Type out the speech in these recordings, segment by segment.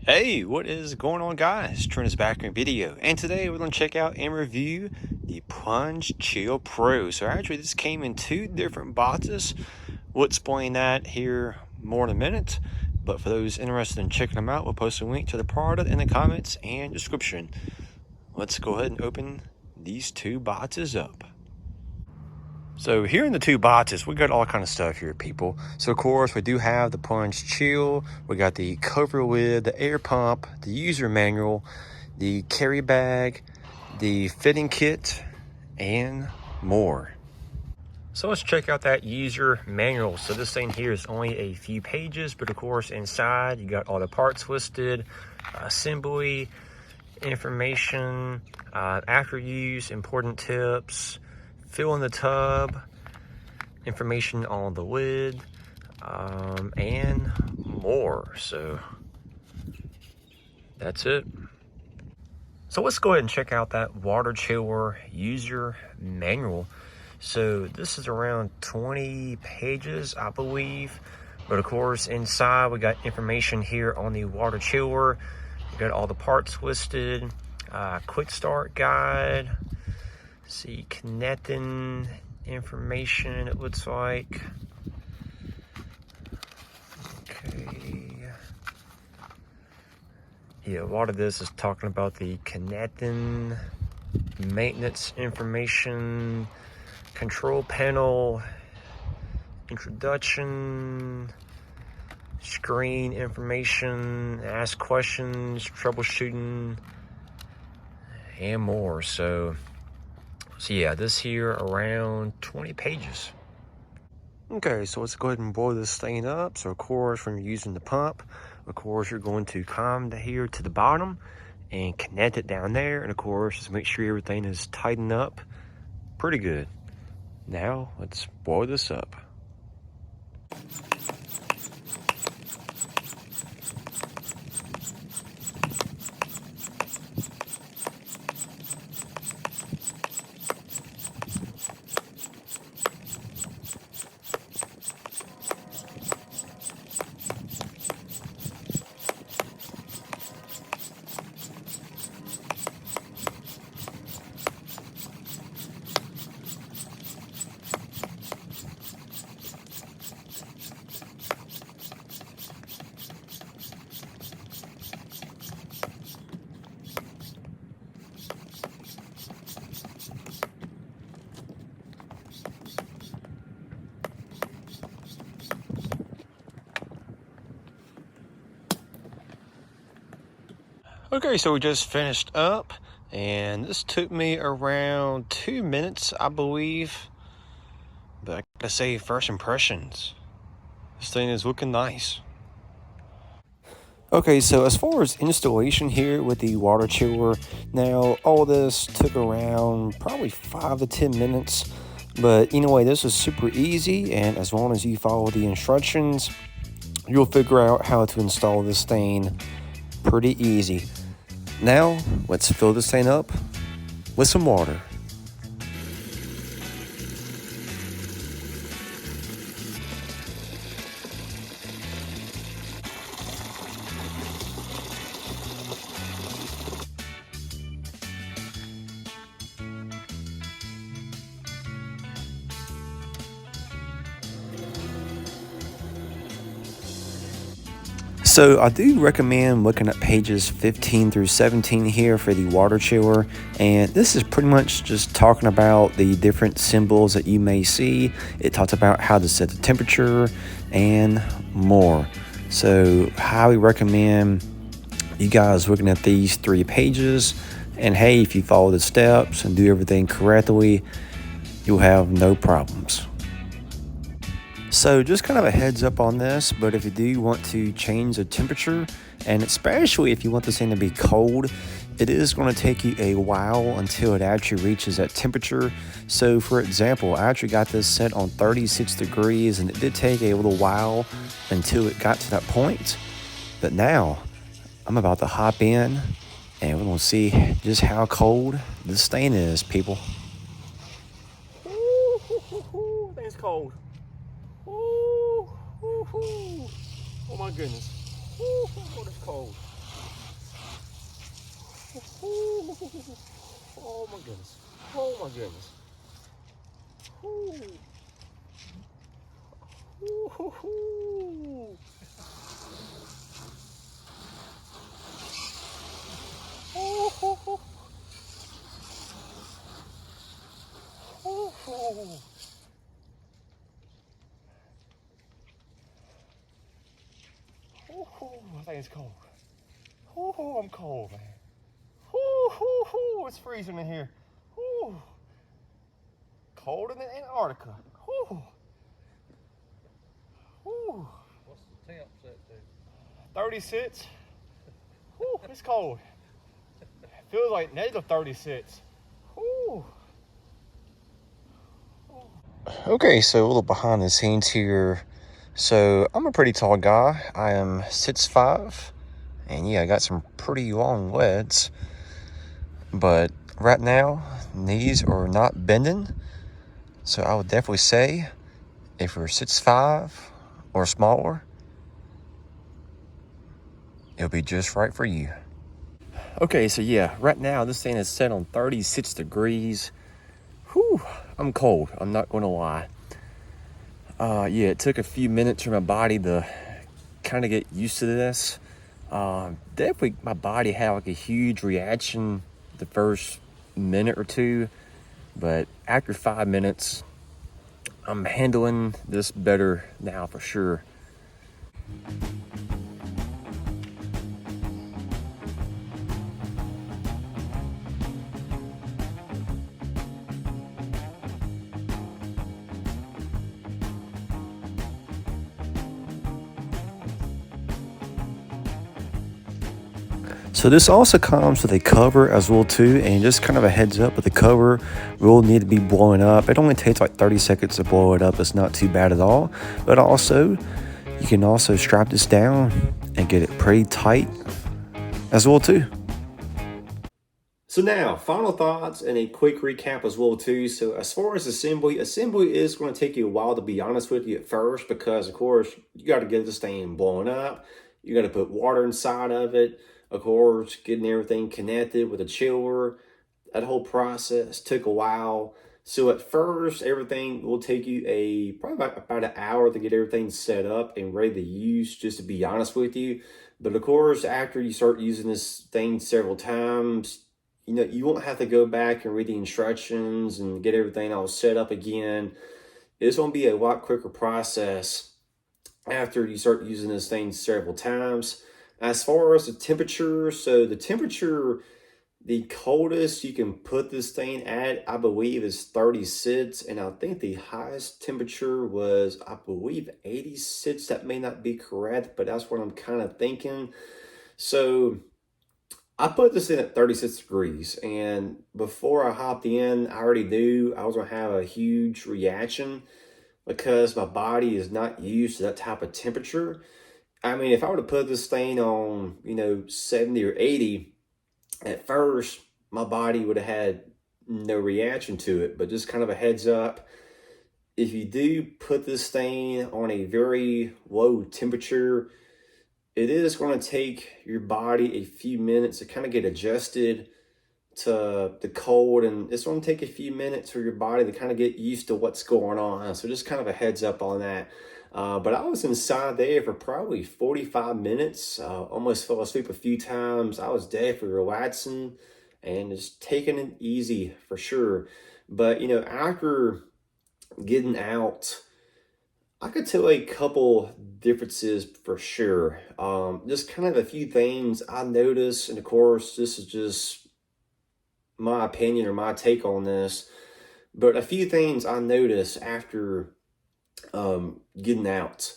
Hey, what is going on, guys? Trent is back in a video, and today we're going to check out and review the Plunge Chill Pro. So actually this came in two different boxes. We'll explain that here more in a minute, but for those interested in checking them out, we'll post a link to the product in the comments and description. Let's go ahead and open these two boxes up. So here in the two boxes, we got all kind of stuff here, people. So of course, we do have the Plunge Chill, we got the cover lid, the air pump, the user manual, the carry bag, the fitting kit, and more. So let's check out that user manual. So this thing here is only a few pages, but of course inside you got all the parts listed, assembly, information, after use, important tips, fill in the tub, information on the lid, and more. So that's it. So let's go ahead and check out that water chiller user manual. So this is around 20 pages, I believe. But of course, inside we got information here on the water chiller. We got all the parts listed, quick start guide. See, connecting information, it looks like. Okay. Yeah, a lot of this is talking about the connecting, maintenance information, control panel, introduction, screen information, ask questions, troubleshooting, and more. So yeah, this here around 20 pages. Okay, so let's go ahead and boil this thing up. So of course, when you're using the pump, of course, you're going to come here to the bottom and connect it down there. And of course, just make sure everything is tightened up pretty good. Now, let's boil this up. Okay, so we just finished up, and this took me around 2 minutes, I believe. But I gotta say, first impressions, this thing is looking nice. Okay, so as far as installation here with the water chiller, now all this took around probably 5 to 10 minutes. But anyway, this is super easy, and as long as you follow the instructions, you'll figure out how to install this thing pretty easy. Now, let's fill this thing up with some water. So I do recommend looking at pages 15 through 17 here for the water chiller, and this is pretty much just talking about the different symbols that you may see. It talks about how to set the temperature and more. So highly recommend you guys looking at these 3 pages, and hey, if you follow the steps and do everything correctly, you'll have no problems. So just kind of a heads up on this, but if you do want to change the temperature, and especially if you want this thing to be cold, it is going to take you a while until it actually reaches that temperature. So for example, I actually got this set on 36 degrees, and it did take a little while until it got to that point. But now I'm about to hop in, and we're going to see just how cold this thing is, people. Ooh, thing's cold. Ooh, ooh, ooh. Oh my goodness. Ooh, it's cold. Oh my goodness. Oh my goodness. Ooh. Ooh. Oh. Oh. Oh, I think it's cold. Oh, I'm cold, man. Oh, it's freezing in here. Oh, colder than Antarctica. Oh, oh. What's the temp set to? 36. Oh, it's cold. Feels like negative 36. Oh. Okay, so a little behind the scenes here. So I'm a pretty tall guy. I am 6'5", and yeah, I got some pretty long legs. But right now, knees are not bending. So I would definitely say if you're 6'5" or smaller, it'll be just right for you. Okay, so yeah, right now this thing is set on 36 degrees. Whew, I'm cold, I'm not gonna lie. Yeah, it took a few minutes for my body to kind of get used to this. Definitely my body had like a huge reaction the first minute or two, but after 5 minutes, I'm handling this better now for sure. So this also comes with a cover as well too, and just kind of a heads up with the cover will need to be blowing up. It only takes like 30 seconds to blow it up. It's not too bad at all. But also, you can also strap this down and get it pretty tight as well too. So now, final thoughts and a quick recap as well too. So as far as assembly is going to take you a while, to be honest with you, at first, because of course you got to get this thing blown up. You got to put water inside of it. Of course, getting everything connected with a chiller. That whole process took a while. So at first, everything will take you probably about an hour to get everything set up and ready to use, just to be honest with you. But of course, after you start using this thing several times, you know, you won't have to go back and read the instructions and get everything all set up again. It's going to be a lot quicker process after you start using this thing several times. As far as the temperature, so the temperature, the coldest you can put this thing at, I believe, is 36. And I think the highest temperature was, I believe, 86. That may not be correct, but that's what I'm kind of thinking. So I put this in at 36 degrees, and before I hopped in, I already knew I was going to have a huge reaction because my body is not used to that type of temperature. I mean, if I were to put this thing on, 70 or 80, at first, my body would have had no reaction to it. But just kind of a heads up, if you do put this thing on a very low temperature, it is going to take your body a few minutes to kind of get adjusted to the cold, and it's going to take a few minutes for your body to kind of get used to what's going on. So just kind of a heads up on that. But I was inside there for probably 45 minutes. Almost fell asleep a few times. I was definitely relaxing and just taking it easy for sure. But, after getting out, I could tell a couple differences for sure. Just kind of a few things I noticed, and of course, this is just my opinion or my take on this, but a few things I noticed after getting out.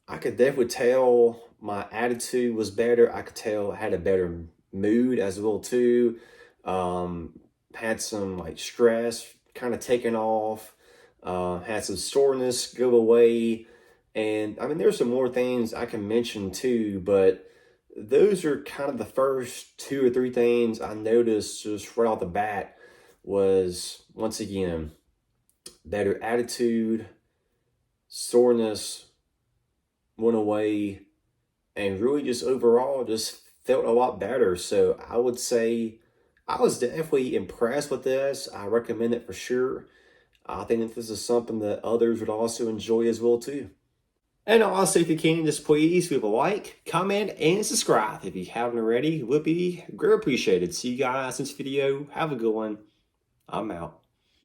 I could definitely tell my attitude was better. I could tell I had a better mood as well too. Had some like stress kind of taken off. Had some soreness go away. And I mean, there's some more things I can mention too, but those are kind of the first two or three things I noticed just right off the bat. Was, once again, better attitude, soreness went away, and really just overall just felt a lot better. So I would say I was definitely impressed with this. I recommend it for sure. I think that this is something that others would also enjoy as well too. And also, if you can, just please leave a like, comment, and subscribe if you haven't already. It would be greatly appreciated. See you guys in this video. Have a good one. I'm out.